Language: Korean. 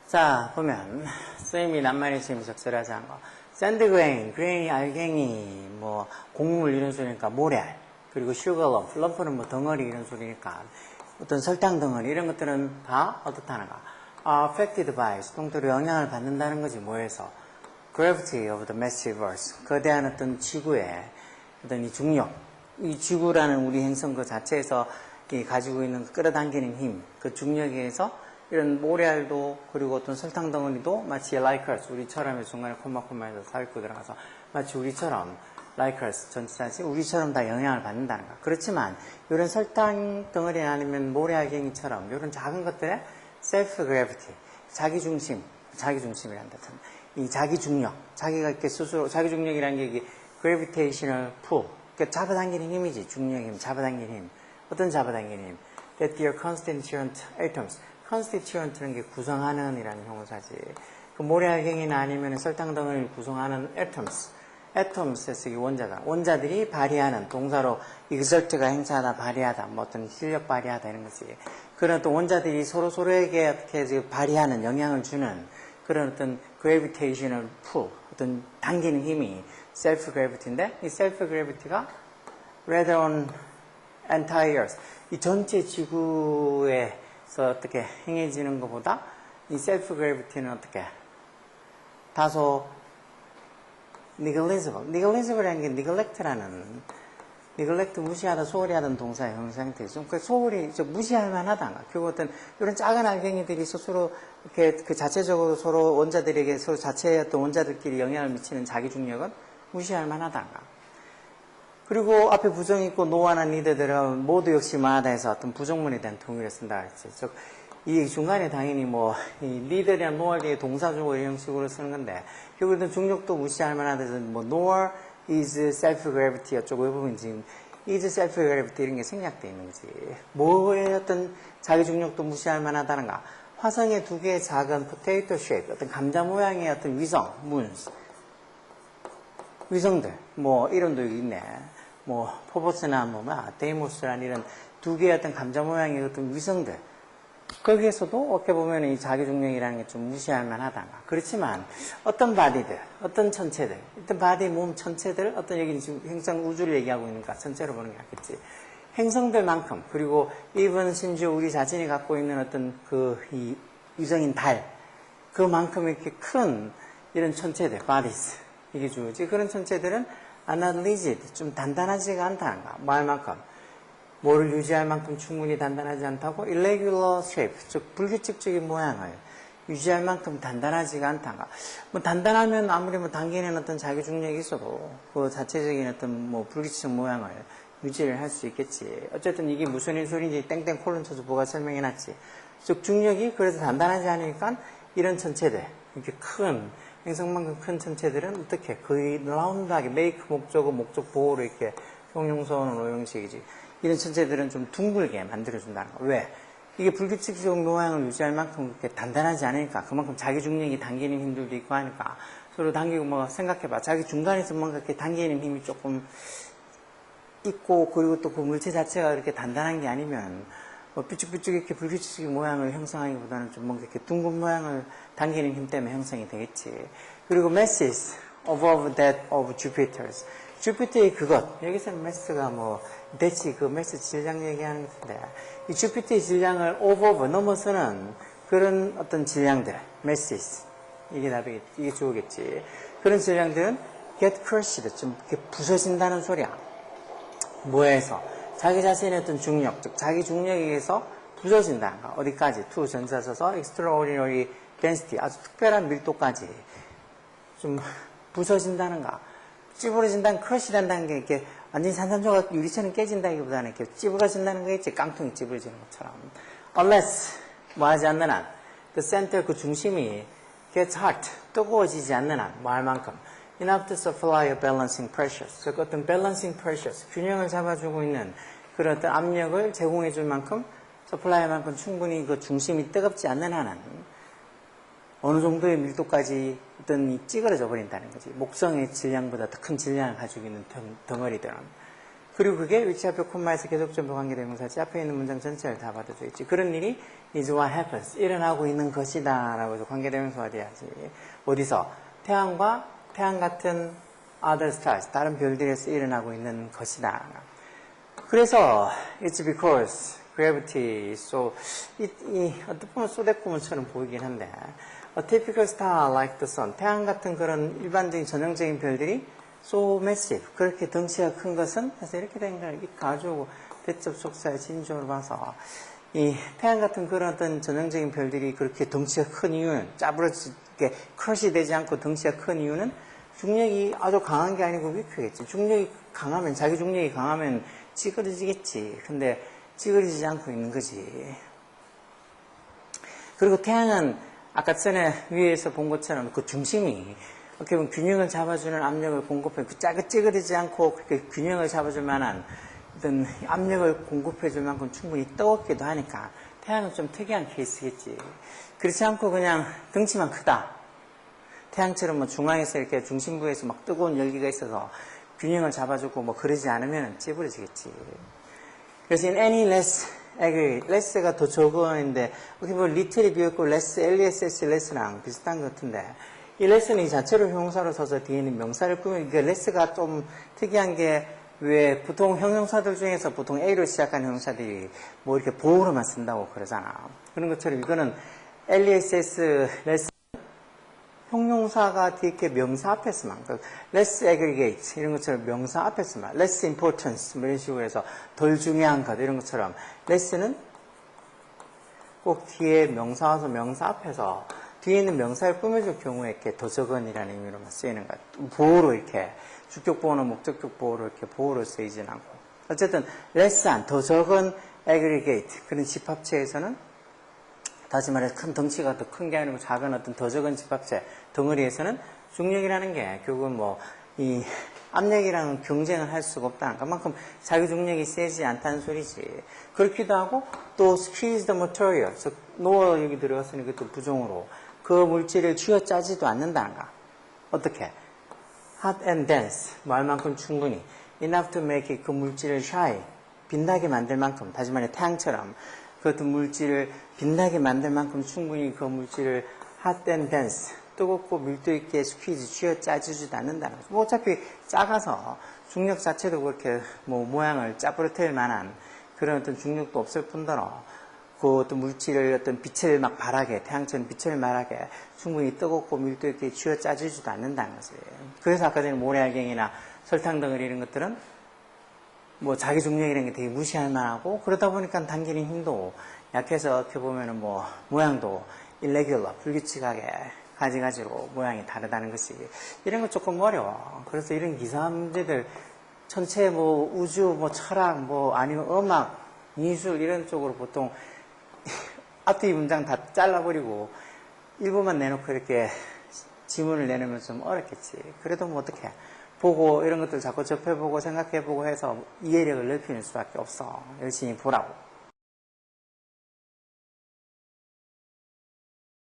자, 보면 쌤이 낱말이 지금 적절하지 않은 거. 샌드그레인, 그레인이 알갱이, 뭐 곡물 이런 소리니까 모래, 그리고 슈거럼프, 럼프는 뭐 덩어리 이런 소리니까 어떤 설탕 덩어리 이런 것들은 다 어떻다는가? are affected by, 수동태로 영향을 받는다는 거지. 뭐에서? gravity of the massive earth, 거대한 어떤 지구의 어떤 이 중력, 이 지구라는 우리 행성 그 자체에서 가지고 있는 끌어당기는 힘, 그 중력에 의해서 이런 모래알도 그리고 어떤 설탕 덩어리도 마치 like us, 우리처럼 중간에 콤마에서 살고 들어가서 마치 우리처럼 like us, 전치사지 우리처럼 다 영향을 받는다는 거. 그렇지만 이런 설탕 덩어리 아니면 모래알갱이처럼 이런 작은 것들의 self gravity, 자기 중심이란다. 이 자기 중력, 자기가 이렇게 스스로 자기 중력이라는 게 이게 gravitational pull, 그러니까 잡아당기는 힘이지. 중력 힘, 잡아당기는 힘. 어떤 잡아당기는 힘? That their constituent atoms. constituent는 게 구성하는 이라는 형용사지. 그 모래알갱이나 아니면 설탕 덩어리를 구성하는 atoms. atoms에서 이 원자가. 원자들이 발휘하는 동사로 exert가 행사하다, 발휘하다, 뭐 어떤 실력 발휘하다 이런 거지. 그런 또 원자들이 서로에게 어떻게 발휘하는 영향을 주는 그런 어떤 gravitational pull, 어떤 당기는 힘이 self gravity인데 이 self gravity가 rather on entire earth, 이 전체 지구에서 어떻게 행해지는 것보다 이 self gravity는 어떻게 다소 negligible이라는 게 neglect라는 neglect 무시하다, 소홀히 하던 동사의 형용사형태죠. 그 소홀히 무시할 만하다. 결국 어떤 이런 작은 알갱이들이 스스로 이렇게 그 자체적으로 서로 원자들에게 서로 자체의 어떤 원자들끼리 영향을 미치는 자기 중력은 무시할 만하다가. 그리고 앞에 부정이 있고 노아나 니드들은 모두 역시 만하다 해서 어떤 부정문에 대한 동의를 쓴다 그랬지. 즉, 이 중간에 당연히 뭐, 이 니들이나 노아에 대해 동사주고 이런 식으로 쓰는 건데, 결국은 중력도 무시할 만하다 해서 뭐, nor is self-gravity 어쩌고 이 부분 지금 is self-gravity 이런 게 생략되어 있는 거지. 뭐의 어떤 자기 중력도 무시할 만하다는가? 화성의 두 개의 작은 potato shape, 어떤 감자 모양의 어떤 위성, moons. 위성들, 뭐, 이름도 여기 있네. 뭐, 포보스나 뭐, 데이모스라는 이런 두 개의 어떤 감자 모양의 어떤 위성들. 거기에서도 어떻게 보면 이 자기 중력이라는 게 좀 무시할 만하다가. 그렇지만 어떤 바디들, 어떤 천체들, 어떤 바디 몸 천체들, 어떤 여기 지금 행성 우주를 얘기하고 있으니까 전체로 보는 게 낫겠지. 행성들만큼, 그리고 even 심지어 우리 자신이 갖고 있는 어떤 이 유성인 달, 그만큼 이렇게 큰 이런 천체들, bodies, 이게 주어지. 그런 천체들은 are not rigid, 좀 단단하지가 않다는가. 말만큼. 뭐를 유지할 만큼 충분히 단단하지 않다고 irregular shape, 즉 불규칙적인 모양을 유지할 만큼 단단하지가 않다가. 뭐 단단하면 아무리 뭐 당기는 어떤 자기 중력이 있어도 그 자체적인 어떤 뭐 불규칙적 모양을 유지를 할 수 있겠지. 어쨌든 이게 무슨 소리인지 땡땡 콜론 쳐서 뭐가 설명해놨지. 즉 중력이 그래서 단단하지 않으니까 이런 천체들, 이렇게 큰 행성만큼 큰 천체들은 어떻게 거의 라운드하게 메이크 목적어 목적 보호로 이렇게 형용사는 오형식이지. 이런 천체들은 좀 둥글게 만들어준다는 거. 왜? 이게 불규칙적 모양을 유지할 만큼 그렇게 단단하지 않으니까, 그만큼 자기 중력이 당기는 힘들도 있고 하니까, 서로 당기고 뭐 생각해봐. 자기 중간에서 뭔가 이렇게 당기는 힘이 조금 있고, 그리고 또 그 물체 자체가 그렇게 단단한 게 아니면, 뭐 삐쭉삐쭉 이렇게 불규칙적인 모양을 형성하기보다는 좀 뭔가 이렇게 둥근 모양을 당기는 힘 때문에 형성이 되겠지. 그리고 masses above that of Jupiter's. 주피터의 그것, 여기서는 mass가 뭐, 대치 그 mass 질량 얘기하는 건데, 이 주피터의 질량을 over, 넘어서는 그런 어떤 질량들, masses. 이게 답이겠지, 이게 주어겠지. 그런 질량들은 get crushed, 좀 이렇게 부서진다는 소리야. 뭐에서? 자기 자신의 어떤 중력, 즉, 자기 중력에 의해서 부서진다는 거. 어디까지? to 전사 써서 extraordinary density, 아주 특별한 밀도까지 좀 부서진다는가. 찌부러진다는, 크러쉬 된다는 게 이렇게 완전히 산산조각 유리처럼 깨진다기보다는 이렇게 찌부러진다는 거겠지. 깡통이 찌부러지는 것처럼. Unless, 뭐 하지 않는 한, the center, 그 중심이 gets hot, 뜨거워지지 않는 한, 뭐 할 만큼. enough to supply a balancing pressures. 즉, 어떤 balancing pressures, 균형을 잡아주고 있는 그런 어떤 압력을 제공해 줄 만큼, supply할 만큼 충분히 그 중심이 뜨겁지 않는 한은 어느 정도의 밀도까지 어떤 찌그러져 버린다는 거지. 목성의 질량보다 더 큰 질량을 가지고 있는 덩어리들은. 그리고 그게 which 앞에 콤마에서 계속적으로 관계대명사지 앞에 있는 문장 전체를 다 받아줘 있지. 그런 일이 is what happens. 일어나고 있는 것이다. 라고 해서 관계대명사가 돼야지. 어디서? 태양 같은 other stars. 다른 별들에서 일어나고 있는 것이다. 그래서 it's because gravity is so 어떻게 보면 쏘대구문처럼 보이긴 한데 a typical star like the sun. 태양 같은 그런 일반적인 전형적인 별들이 so massive. 그렇게 덩치가 큰 것은 그래서 이렇게 된 걸 가지고 대접 속사의 진조를 봐서 이 태양 같은 그런 어떤 전형적인 별들이 그렇게 덩치가 큰 이유는 짜부러지게 크러시 되지 않고 덩치가 큰 이유는 중력이 아주 강한 게 아니고 위크겠지. 중력이 강하면 자기 중력이 강하면 찌그러지겠지. 근데 찌그러지지 않고 있는 거지. 그리고 태양은 아까 전에 위에서 본 것처럼 그 중심이 어떻게 보면 균형을 잡아주는 압력을 공급해 그 찌그러지지 않고 그렇게 균형을 잡아줄 만한 어떤 압력을 공급해 줄 만큼 충분히 뜨겁기도 하니까 태양은 좀 특이한 케이스겠지. 그렇지 않고 그냥 덩치만 크다. 태양처럼 뭐 중앙에서 이렇게 중심부에서 막 뜨거운 열기가 있어서 균형을 잡아주고 뭐 그러지 않으면 찌부러지겠지. 그래서 in any less aggregate, less가 더 적은인데 어떻게 보면 little이 비었고 less, less, less랑 비슷한 것 같은데 이 less는 이 자체로 형용사로 써서 뒤에는 명사를 꾸미면 이게 less가 좀 특이한 게 왜 보통 형용사들 중에서 보통 A로 시작한 형용사들이 뭐 이렇게 보호로만 쓴다고 그러잖아. 그런 것처럼 이거는 less, less 형용사가 뒤에 명사 앞에서만 less aggregate 이런 것처럼 명사 앞에서만 less importance 뭐 이런 식으로 해서 덜 중요한 것 이런 것처럼 less는 꼭 뒤에 명사 와서 명사 앞에서 뒤에 있는 명사를 꾸며줄 경우에 이렇게 더 적은이라는 의미로만 쓰이는 것 같아요. 보호로 이렇게 주격 보호는 목적격 보호로 이렇게 보호로 쓰이진 않고 어쨌든 less한 더 적은 aggregate 그런 집합체에서는 다시 말해서 큰 덩치가 더 큰 게 아니고 작은 어떤 더 적은 집합체 덩어리에서는 중력이라는 게 결국은 뭐 이 압력이랑은 경쟁을 할 수가 없다는 그만큼 자기 중력이 세지 않다는 소리지. 그렇기도 하고 또 squeeze the material 노어 여기 들어갔으니 그것도 부정으로 그 물질을 쥐어짜지도 않는다는 거. 어떻게? hot and dense 말만큼 충분히 enough to make it 그 물질을 shine 빛나게 만들 만큼 다시 말해 태양처럼 그 어떤 물질을 빛나게 만들 만큼 충분히 그 물질을 hot and dense 뜨겁고 밀도 있게 스퀴즈 쥐어 짜주지도 않는다는 거죠. 뭐 어차피 작아서 중력 자체도 그렇게 뭐 모양을 짜부러뜨릴 만한 그런 어떤 중력도 없을 뿐더러 그 어떤 물질을 어떤 빛을 막 바라게 태양처럼 빛을 말하게 충분히 뜨겁고 밀도 있게 쥐어 짜주지도 않는다는 거지. 그래서 아까 전에 모래알갱이나 설탕 덩어리 이런 것들은 뭐 자기 중력이라는 게 되게 무시할 만하고 그러다 보니까 당기는 힘도 약해서 어떻게 보면은 뭐 모양도 irregular 불규칙하게 가지가지로 모양이 다르다는 것이 이런 거 조금 어려워. 그래서 이런 기사 문제들 전체 뭐 우주 뭐 철학 뭐 아니면 음악 미술 이런 쪽으로 보통 앞뒤 문장 다 잘라버리고 일부만 내놓고 이렇게 지문을 내놓으면 좀 어렵겠지. 그래도 뭐 어떻게 보고 이런 것들 자꾸 접해보고 생각해보고 해서 이해력을 넓히는 수밖에 없어. 열심히 보라고.